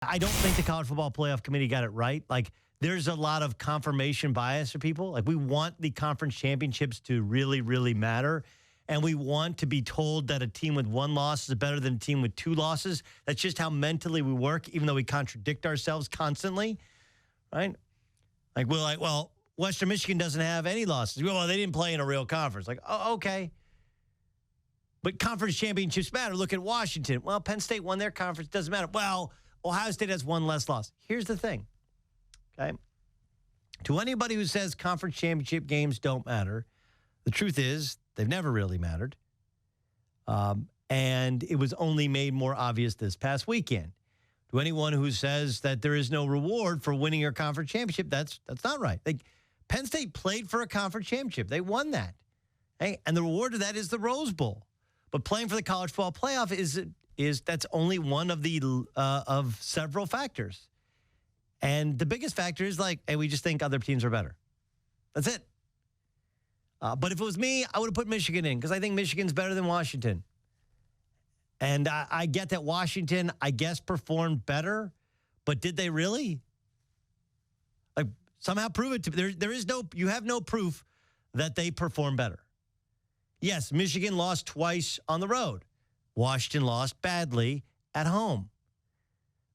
I don't think the College Football Playoff Committee got it right. Like, there's a lot of confirmation bias for people. Like, we want the conference championships to really, really matter. And we want to be told that a team with one loss is better than a team with two losses. That's just how mentally we work, even though we contradict ourselves constantly, right? Like, we're like, well, Western Michigan doesn't have any losses. Well, they didn't play in a real conference. Like, oh, okay. But conference championships matter. Look at Washington. Well, Penn State won their conference. Doesn't matter. Well, Ohio State has one less loss. Here's the thing, okay? To anybody who says conference championship games don't matter, the truth is they've never really mattered. And it was only made more obvious this past weekend. To anyone who says that there is no reward for winning your conference championship, that's not right. Penn State played for a conference championship. They won that. Okay? And the reward of that is the Rose Bowl. But playing for the College Football Playoff is that's only one of the of several factors. And the biggest factor is like, hey, we just think other teams are better. That's it. But if it was me, I would have put Michigan in because I think Michigan's better than Washington. And I get that Washington, I guess, performed better, but did they really? Like, somehow prove it to me. You have no proof that they performed better. Yes, Michigan lost twice on the road. Washington lost badly at home.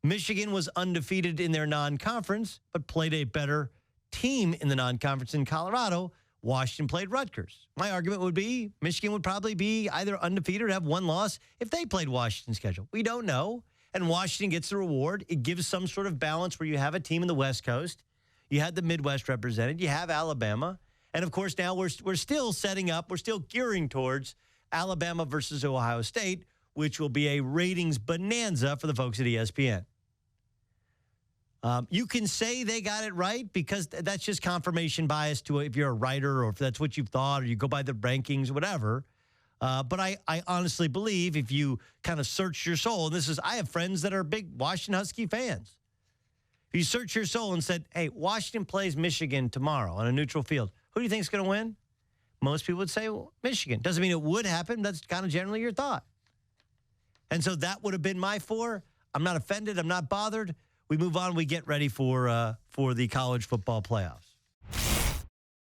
Michigan was undefeated in their non-conference, but played a better team in the non-conference in Colorado. Washington played Rutgers. My argument would be Michigan would probably be either undefeated or have one loss if they played Washington's schedule. We don't know. And Washington gets the reward. It gives some sort of balance where you have a team in the West Coast. You had the Midwest represented. You have Alabama. And, of course, now we're still setting up, we're still gearing towards Alabama versus Ohio State, which will be a ratings bonanza for the folks at ESPN. You can say they got it right because that's just confirmation bias to if you're a writer or if that's what you've thought or you go by the rankings, whatever. But I honestly believe if you kind of search your soul, and I have friends that are big Washington Husky fans. If you search your soul and said, hey, Washington plays Michigan tomorrow on a neutral field, who do you think is going to win? Most people would say, well, Michigan. Doesn't mean it would happen. That's kind of generally your thought. And so that would have been my 4. I'm not offended. I'm not bothered. We move on. We get ready for the college football playoffs.